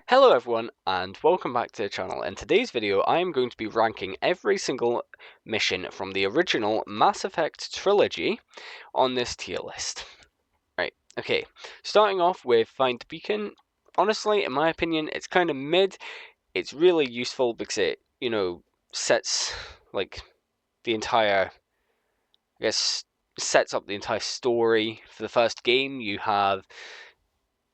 Hello everyone and welcome back to the channel. In today's video I am going to be ranking every single mission from the original Mass Effect Trilogy on this tier list. Right, okay, starting off with Find the Beacon. Honestly, in my opinion, it's kind of mid. It's really useful because it, sets like the entire, sets up the entire story. For the first game, you have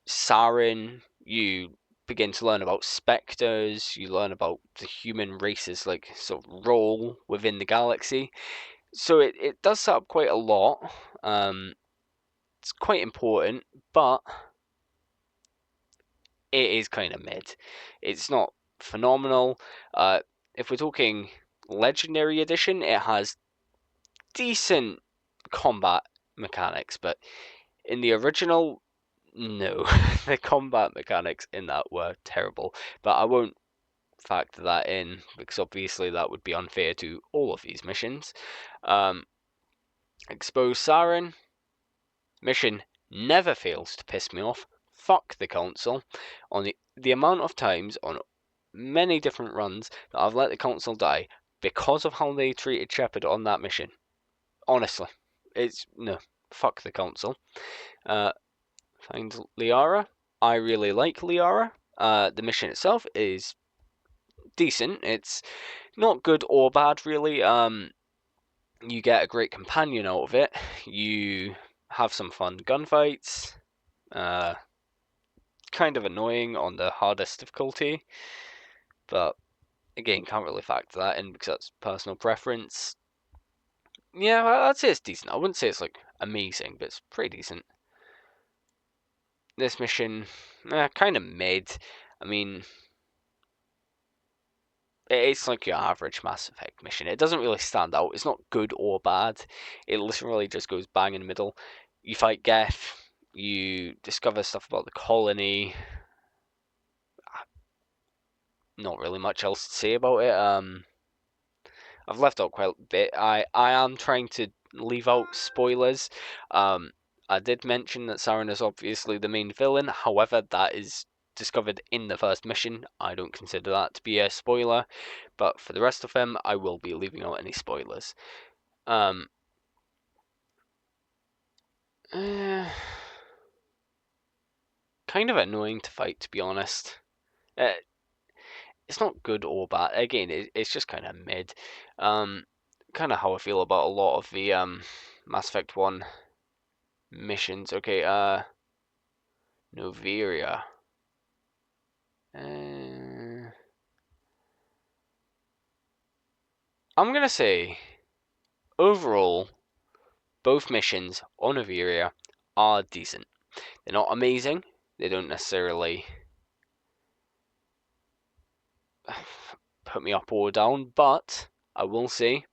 Saren, you begin to learn about specters, you learn about the human race's like sort of role within the galaxy. So it does set up quite a lot. It's quite important, but it is kind of mid. It's not phenomenal. If we're talking Legendary Edition, it has decent combat mechanics, but in the original, no, the combat mechanics in that were terrible, but I won't factor that in because obviously that would be unfair to all of these missions. Expose Saren mission never fails to piss me off. Fuck the council. On the amount of times on many different runs that I've let the council die because of how they treated Shepard on that mission. Honestly, it's no, fuck the council. Find Liara. I really like Liara. The mission itself is decent. It's not good or bad, really. You get a great companion out of it. You have some fun gunfights. Kind of annoying on the hardest difficulty, but again, can't really factor that in because that's personal preference. Yeah, I'd say it's decent. I wouldn't say it's like amazing, but it's pretty decent. This mission, kind of mid. I mean, it's like your average Mass Effect mission. It doesn't really stand out. It's not good or bad. It literally just goes bang in the middle. You fight Geth. You discover stuff about the colony. Not really much else to say about it. I've left out quite a bit. I am trying to leave out spoilers. I did mention that Saren is obviously the main villain. However, that is discovered in the first mission. I don't consider that to be a spoiler. But for the rest of them, I will be leaving out any spoilers. Kind of annoying to fight, to be honest. It's not good or bad. Again, it's just kind of mid. Kind of how I feel about a lot of the Mass Effect 1 missions. Okay, Noveria. I'm gonna say overall, both missions on Noveria are decent. They're not amazing. They don't necessarily put me up or down, but I will say,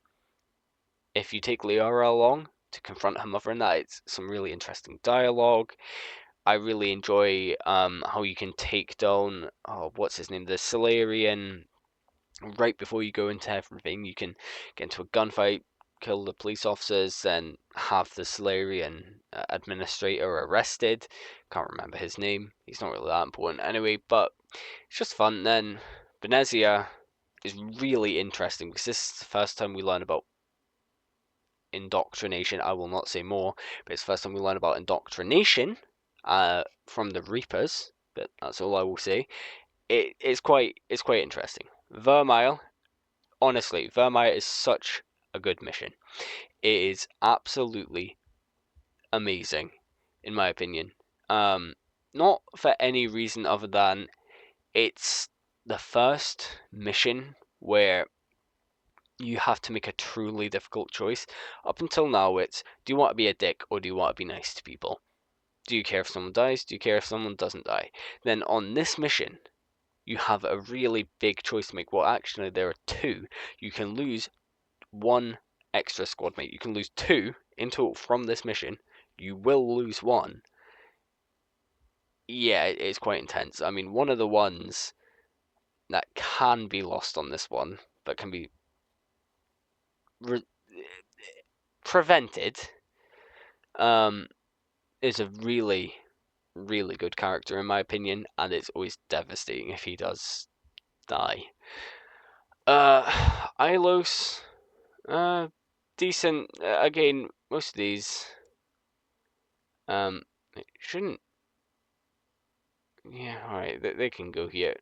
if you take Liara along to confront her mother in that, it's some really interesting dialogue. I really enjoy how you can take down, what's his name, the Salarian, right before you go into everything. You can get into a gunfight, kill the police officers, then have the Salarian administrator arrested. Can't remember his name. He's not really that important anyway, but it's just fun. Then Benezia is really interesting because this is the first time we learn about indoctrination. I will not say more, but it's the first time we learn about indoctrination from the Reapers. But that's all I will say. It's quite interesting. Virmire, honestly, Virmire is such a good mission. It is absolutely amazing, in my opinion. Not for any reason other than it's the first mission where you have to make a truly difficult choice. Up until now, it's do you want to be a dick or do you want to be nice to people? Do you care if someone dies? Do you care if someone doesn't die? Then on this mission, you have a really big choice to make. Well, actually, there are two. You can lose one extra squad mate. You can lose two in total from this mission. You will lose one. Yeah, it's quite intense. I mean, one of the ones that can be lost on this one, but can be prevented, is a really, really good character in my opinion, and it's always devastating if he does die. Ilos, decent. Again, most of these, it shouldn't. Yeah, all right, they can go here.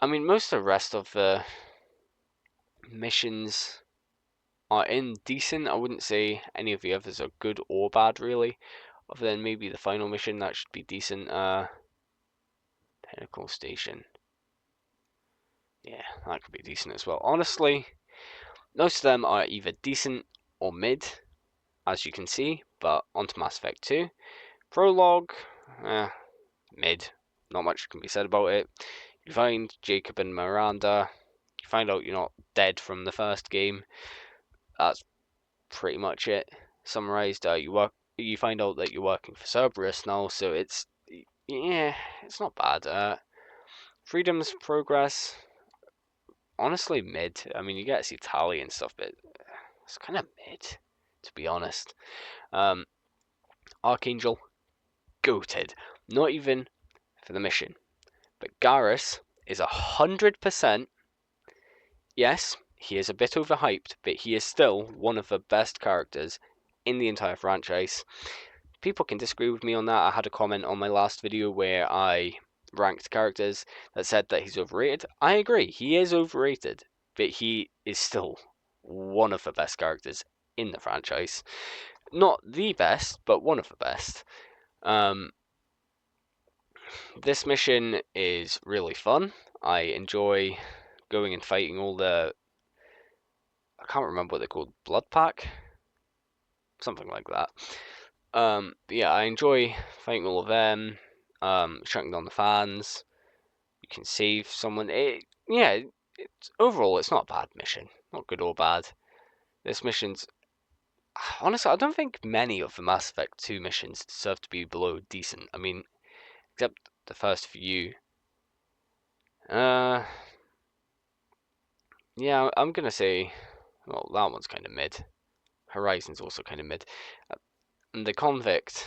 I mean, most of the rest of the missions are decent. I wouldn't say any of the others are good or bad, really. Other than maybe the final mission, that should be decent. Pinnacle Station. Yeah, that could be decent as well. Honestly, most of them are either decent or mid, as you can see. But onto Mass Effect 2. Prologue, mid. Not much can be said about it. You find Jacob and Miranda. You find out you're not dead from the first game. That's pretty much it. Summarized, you find out that you're working for Cerberus now, so it's not bad. Freedom's Progress, honestly mid. I mean, you get to see Tali and stuff, but it's kind of mid, to be honest. Archangel, goated. Not even for the mission, but Garrus is 100%. Yes, he is a bit overhyped, but he is still one of the best characters in the entire franchise. People can disagree with me on that. I had a comment on my last video where I ranked characters that said that he's overrated. I agree, he is overrated, but he is still one of the best characters in the franchise. Not the best, but one of the best. This mission is really fun. I enjoy going and fighting all the... I can't remember what they're called. Blood Pack? Something like that. But yeah, I enjoy fighting all of them. Shutting down the fans. You can save someone. Overall, it's not a bad mission. Not good or bad. This mission's... Honestly, I don't think many of the Mass Effect 2 missions deserve to be below decent. I mean, except the first few. Yeah, I'm gonna say... Well, that one's kind of mid. Horizon's also kind of mid. And the Convict...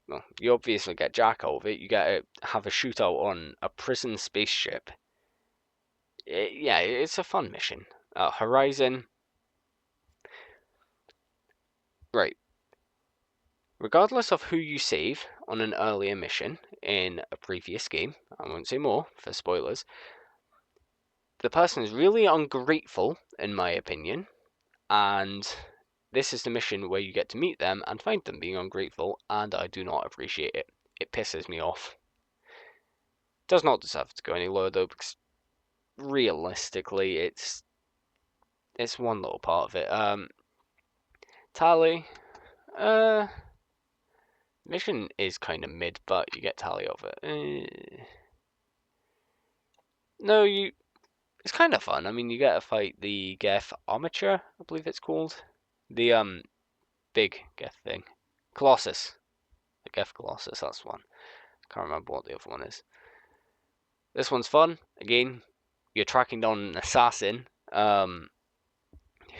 Well, you obviously get Jack out of it. You get to have a shootout on a prison spaceship. It's a fun mission. Horizon. Right. Regardless of who you save on an earlier mission in a previous game, I won't say more for spoilers, the person is really ungrateful, in my opinion, and this is the mission where you get to meet them and find them being ungrateful, and I do not appreciate it. It pisses me off. Does not deserve to go any lower though, because realistically, it's one little part of it. Tali, mission is kind of mid, but you get Tali over it. No, it's kind of fun. I mean, you get to fight the Geth Armature, I believe it's called. The big Geth thing. Colossus. The Geth Colossus, that's one. Can't remember what the other one is. This one's fun. Again, you're tracking down an assassin,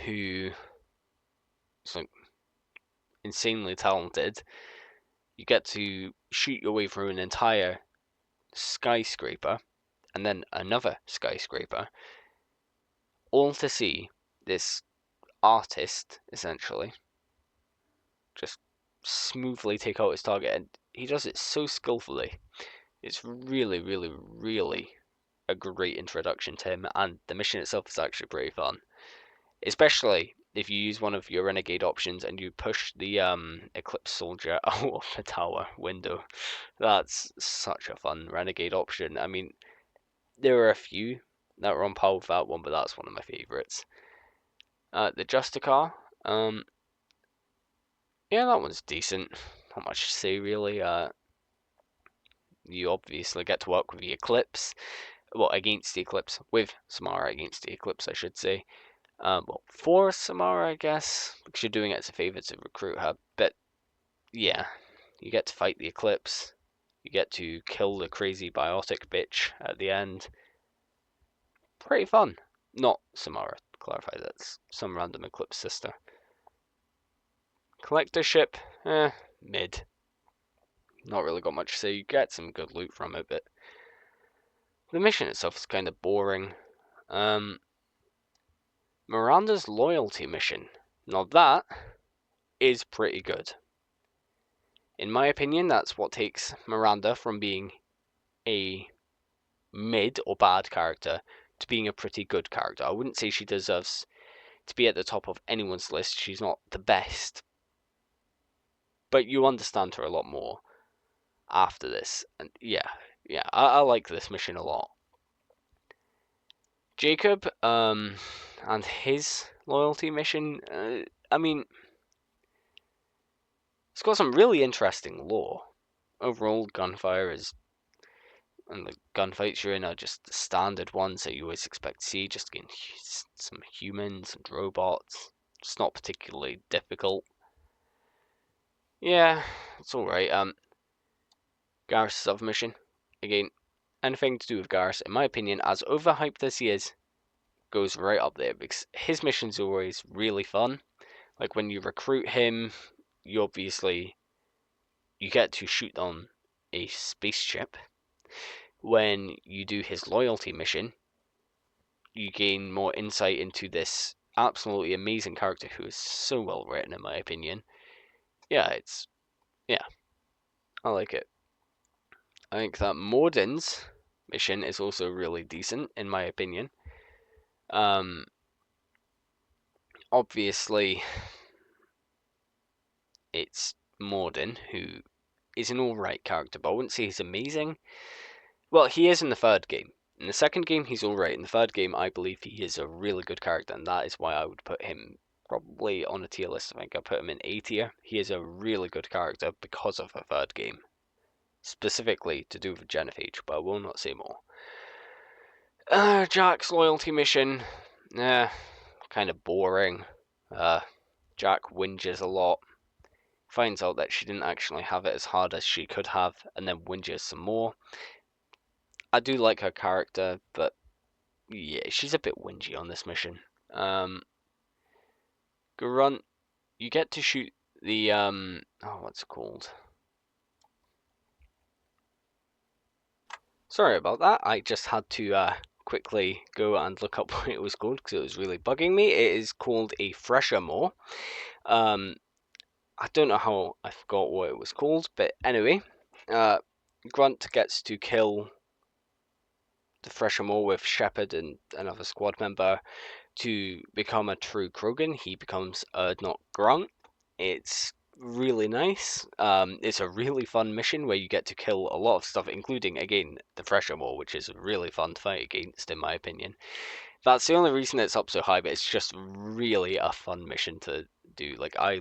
who is like insanely talented. You get to shoot your way through an entire skyscraper and then another skyscraper, all to see this artist essentially just smoothly take out his target, and he does it so skillfully. It's really, really, really a great introduction to him, and the mission itself is actually pretty fun, especially if you use one of your renegade options and you push the Eclipse Soldier out of the tower window. That's such a fun renegade option. I mean, there are a few that are on par with that one, but that's one of my favourites. The Justicar, yeah, that one's decent. Not much to say really. You obviously get to work with the Eclipse, well, against the Eclipse, with Samara against the Eclipse, I should say. Well, for Samara, I guess, because you're doing it as a favour to recruit her. But yeah, you get to fight the Eclipse. You get to kill the crazy biotic bitch at the end. Pretty fun. Not Samara, to clarify, that's some random Eclipse sister. Collectorship, mid. Not really got much to say. You get some good loot from it, but the mission itself is kind of boring. Miranda's loyalty mission. Now that is pretty good. In my opinion, that's what takes Miranda from being a mid or bad character to being a pretty good character. I wouldn't say she deserves to be at the top of anyone's list. She's not the best, but you understand her a lot more after this. And yeah, I like this mission a lot. Jacob, and his loyalty mission, I mean, it's got some really interesting lore. Overall, gunfire is, and the gunfights you're in are just the standard ones that you always expect to see, just against some humans and robots. It's not particularly difficult. Yeah, it's alright. Garrus' submission. Again, anything to do with Garrus, in my opinion, as overhyped as he is, goes right up there because his missions are always really fun. Like when you recruit him, you get to shoot on a spaceship. When you do his loyalty mission, you gain more insight into this absolutely amazing character who is so well written, in my opinion. Yeah, I like it. I think that Mordin's mission is also really decent, in my opinion. Obviously, it's Mordin, who is an alright character, but I wouldn't say he's amazing. Well, he is in the third game. In the second game, he's alright. In the third game, I believe he is a really good character, and that is why I would put him probably on a tier list. I think I put him in A tier. He is a really good character because of the third game. Specifically to do with Genophage, but I will not say more. Jack's loyalty mission, kind of boring. Jack whinges a lot, finds out that she didn't actually have it as hard as she could have, and then whinges some more. I do like her character, but yeah, she's a bit whingy on this mission. Grunt, you get to shoot the, what's it called? Sorry about that, I just had to quickly go and look up what it was called because it was really bugging me. It is called a Fresher More. I don't know how I forgot what it was called, but anyway, Grunt gets to kill the Fresher More with Shepard and another squad member to become a true Krogan. He becomes not Grunt. It's really nice. It's a really fun mission where you get to kill a lot of stuff, including, again, the Fresher More, which is really fun to fight against, in my opinion. That's the only reason it's up so high, but it's just really a fun mission to do. Like, I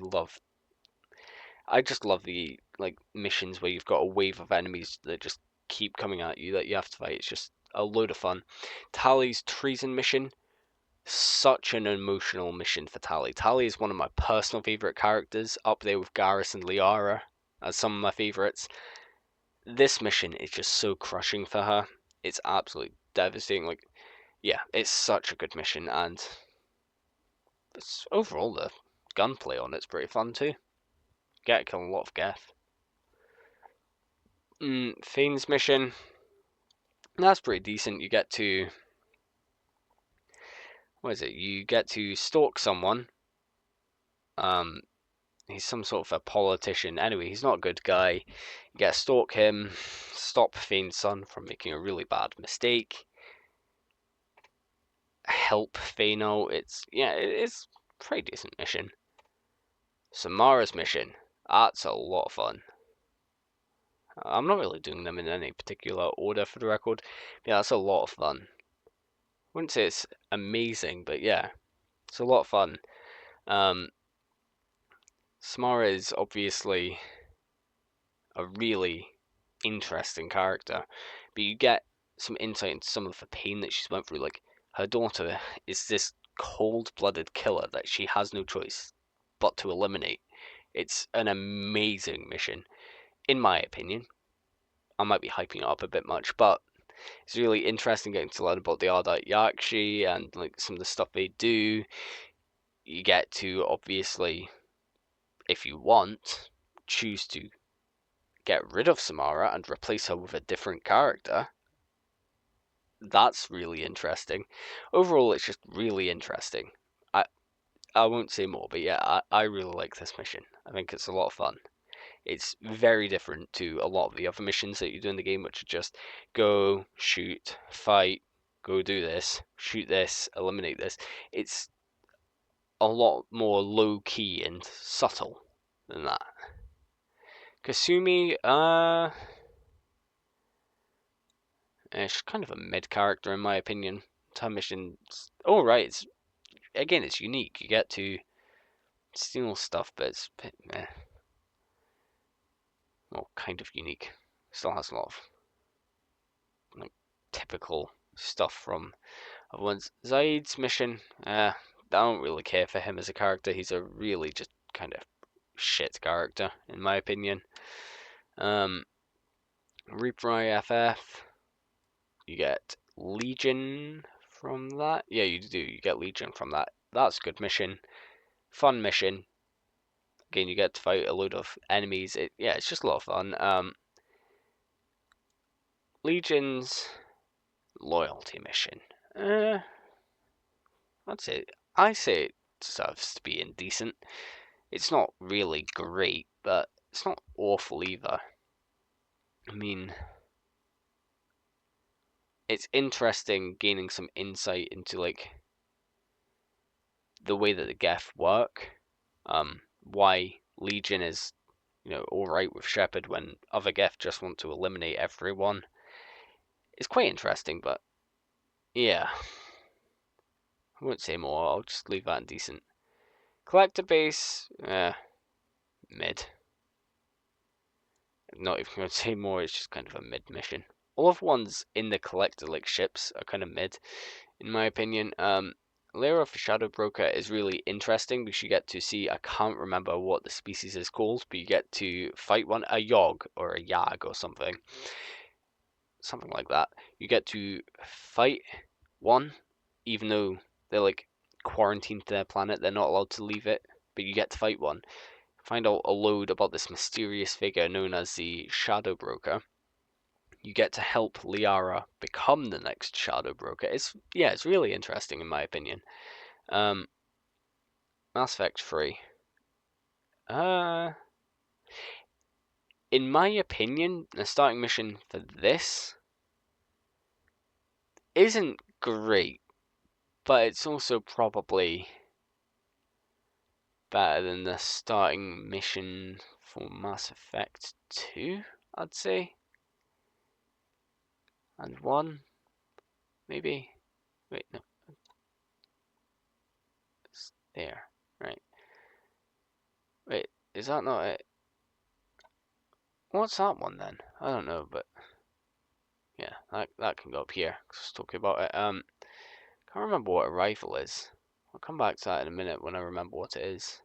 just love the missions where you've got a wave of enemies that just keep coming at you that you have to fight. It's just a load of fun. Tali's treason mission, such an emotional mission for Tali. Tali is one of my personal favorite characters, up there with Garrus and Liara as some of my favorites. This mission is just so crushing for her. It's absolutely devastating. It's such a good mission, and overall the gunplay on it's pretty fun too. Get to kill a lot of Geth. Fiend's mission, that's pretty decent. You get to, you get to stalk someone. He's some sort of a politician. Anyway, he's not a good guy. You get to stalk him, stop Fiend's son from making a really bad mistake, help Fano. It's a pretty decent mission. Samara's mission, that's a lot of fun. I'm not really doing them in any particular order for the record. Yeah, that's a lot of fun. I wouldn't say it's amazing, but yeah, it's a lot of fun. Samara is obviously a really interesting character, but you get some insight into some of the pain that she's went through. Like, her daughter is this cold-blooded killer that she has no choice but to eliminate. It's an amazing mission, in my opinion. I might be hyping it up a bit much, but it's really interesting getting to learn about the Ardat-Yakshi and some of the stuff they do. You get to obviously if you want, choose to get rid of Samara and replace her with a different character, that's really interesting. Overall, it's just really interesting. I won't say more, but yeah, I really like this mission. I think it's a lot of fun. It's very different to a lot of the other missions that you do in the game, which are just go, shoot, fight, go do this, shoot this, eliminate this. It's a lot more low-key and subtle than that. Kasumi, she's kind of a mid character in my opinion. Her mission's alright. It's unique. You get to steal stuff, but it's a bit meh. Well, kind of unique. Still has a lot of like typical stuff from other ones. Zaid's mission, I don't really care for him as a character. He's a really just kind of shit character, in my opinion. Virmire FF, you get Legion from that. Yeah, you do. You get Legion from that. That's a good mission. Fun mission. Again, you get to fight a load of enemies. It's just a lot of fun. Legion's loyalty mission. I say it deserves to be indecent. It's not really great, but it's not awful either. I mean, it's interesting gaining some insight into like the way that the Geth work. Why Legion is, alright with Shepard when other Geth just want to eliminate everyone. It's quite interesting, but yeah. I won't say more, I'll just leave that indecent. Collector base, mid. I'm not even going to say more, it's just kind of a mid mission. All of ones in the collector like ships are kind of mid, in my opinion. Liara for Shadow Broker is really interesting because you get to see, I can't remember what the species is called, but you get to fight one, a Yogg or a Yag or something like that. You get to fight one, even though they're like quarantined to their planet, they're not allowed to leave it, but you get to fight one. Find out a load about this mysterious figure known as the Shadow Broker. You get to help Liara become the next Shadow Broker. It's really interesting in my opinion. Mass Effect 3. In my opinion, the starting mission for this isn't great, but it's also probably better than the starting mission for Mass Effect 2, I'd say. And 1, maybe. Wait, no. It's there, right. Wait, is that not it? What's that one then? I don't know, but yeah, that can go up here. Just talking about it. Can't remember what a rifle is. I'll come back to that in a minute when I remember what it is.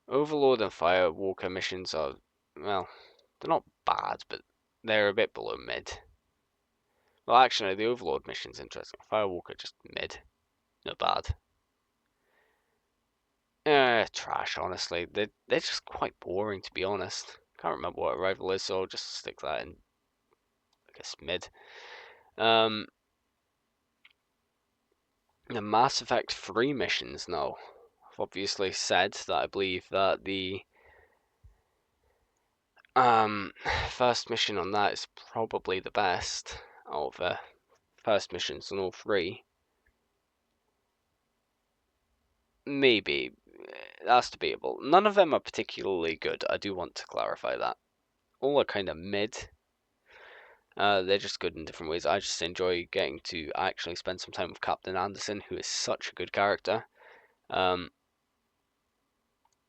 Overlord and Firewalker missions are, well, they're not bad, but they're a bit below mid. Well, actually, the Overlord mission's interesting. Firewalker just mid, not bad. Trash, honestly. They're just quite boring, to be honest. Can't remember what a rifle is, so I'll just stick that in, I guess, mid. The Mass Effect 3 missions now. I've obviously said that I believe that the first mission on that is probably the best out of the first missions on all three. Maybe. That's debatable. None of them are particularly good. I do want to clarify that. All are kind of mid. They're just good in different ways. I just enjoy getting to actually spend some time with Captain Anderson, who is such a good character.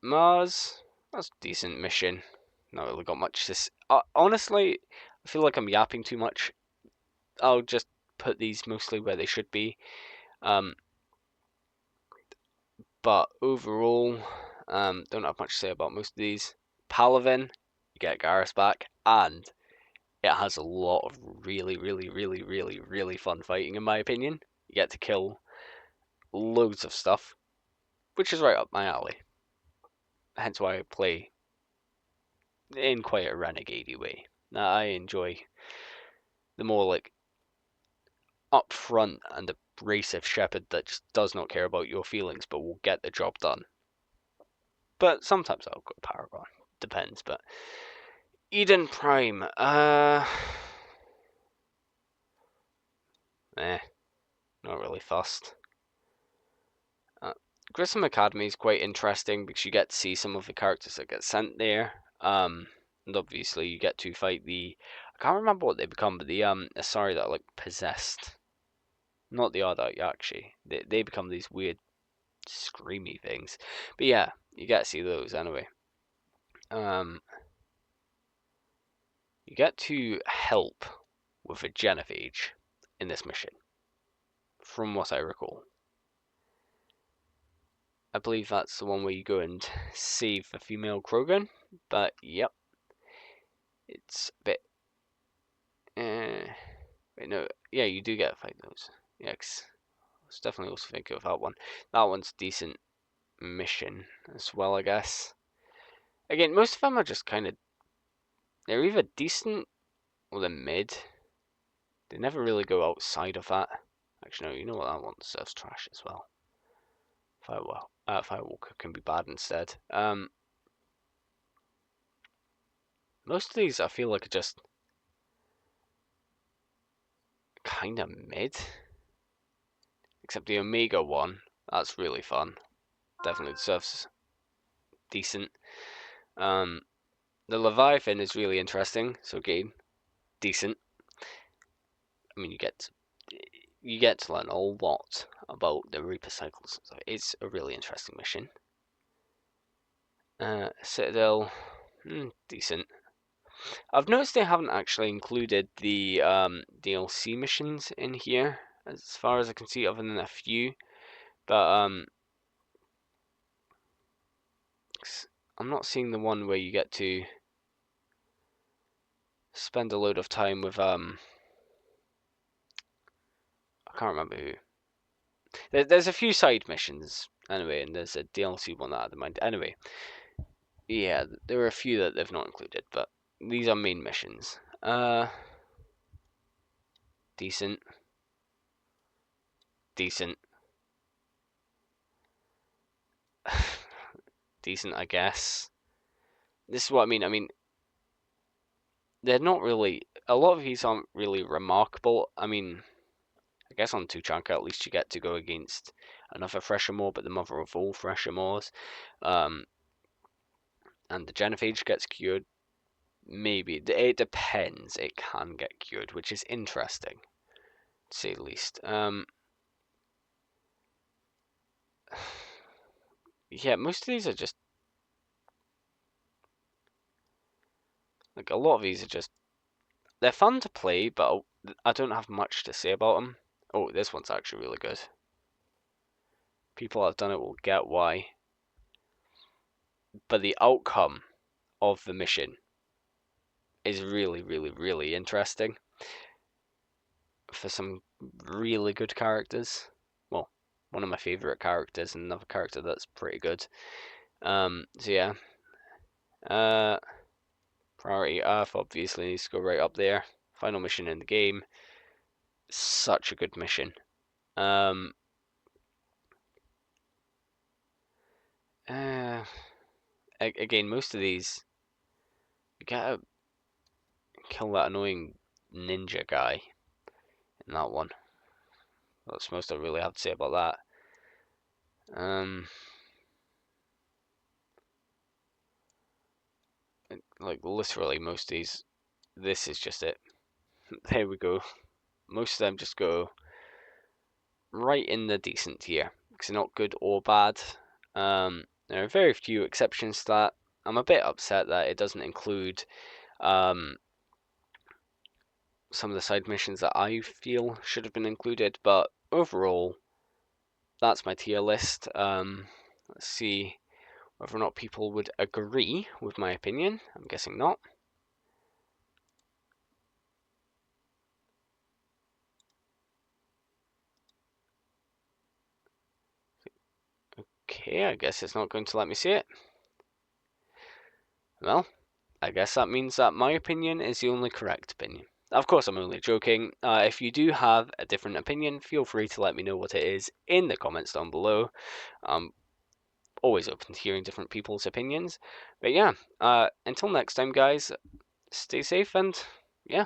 Mars, that's a decent mission. Not really got much to honestly, I feel like I'm yapping too much. I'll just put these mostly where they should be. But overall, don't have much to say about most of these. Palavin, you get Garrus back, and it has a lot of really, really, really, really, really fun fighting, in my opinion. You get to kill loads of stuff, which is right up my alley. hence why I play in quite a renegade way. I enjoy the more like upfront and abrasive Shepard that just does not care about your feelings but will get the job done. But sometimes I'll go Paragon. Depends, but Eden Prime, not really fussed. Grissom Academy is quite interesting because you get to see some of the characters that get sent there. And obviously you get to fight the, I can't remember what they become, but the Asari that are like possessed. Not the Ardat-Yakshi. They become these weird screamy things. But yeah, you get to see those anyway. You get to help with a genophage in this mission, from what I recall. I believe that's the one where you go and save the female Krogan, but yep, it's a bit. Wait, no, yeah, you do get to fight those. Yeah, I was definitely also thinking of that one. That one's a decent mission as well, I guess. Again, most of them are just kind of. They're either decent or they're mid. They never really go outside of that. Actually, no, you know what, that one deserves trash as well. Firewalker can be bad instead. Most of these I feel like are just kind of mid. Except the Omega one, that's really fun. Definitely deserves decent. The Leviathan is really interesting, so again, decent. I mean, you get to learn a lot about the Reaper cycles. So it's a really interesting mission. Citadel, decent. I've noticed they haven't actually included the DLC missions in here, as far as I can see, other than a few. But I'm not seeing the one where you get to spend a load of time with I can't remember who. There's a few side missions anyway, and there's a DLC one that I had in mind. Anyway, yeah, there are a few that they've not included, but these are main missions. Decent. Decent. Decent, I guess. This is what I mean. I mean, they're not really. A lot of these aren't really remarkable. I mean, I guess on Tuchanka at least you get to go against another Freshermore, but the mother of all Freshermores. And the Genophage gets cured. Maybe. It depends. It can get cured, which is interesting, to say the least. Yeah, most of these are just. Like, a lot of these are just. They're fun to play, but I don't have much to say about them. Oh, this one's actually really good. People that have done it will get why. But the outcome of the mission is really, really, really interesting. For some really good characters. Well, one of my favourite characters and another character that's pretty good. So yeah. Priority Earth obviously needs to go right up there. Final mission in the game. Such a good mission. Again, most of these, you gotta kill that annoying ninja guy in that one. That's most I really have to say about that. Like literally most of these, this is just it. There we go. Most of them just go right in the decent tier because they're not good or bad. There are very few exceptions to that. I'm a bit upset that it doesn't include some of the side missions that I feel should have been included, but overall, that's my tier list. Let's see whether or not people would agree with my opinion. I'm guessing not. Okay, I guess it's not going to let me see it. well, I guess that means that my opinion is the only correct opinion. Of course, I'm only joking. If you do have a different opinion, feel free to let me know what it is in the comments down below. Always open to hearing different people's opinions. But yeah, until next time, guys, stay safe and yeah.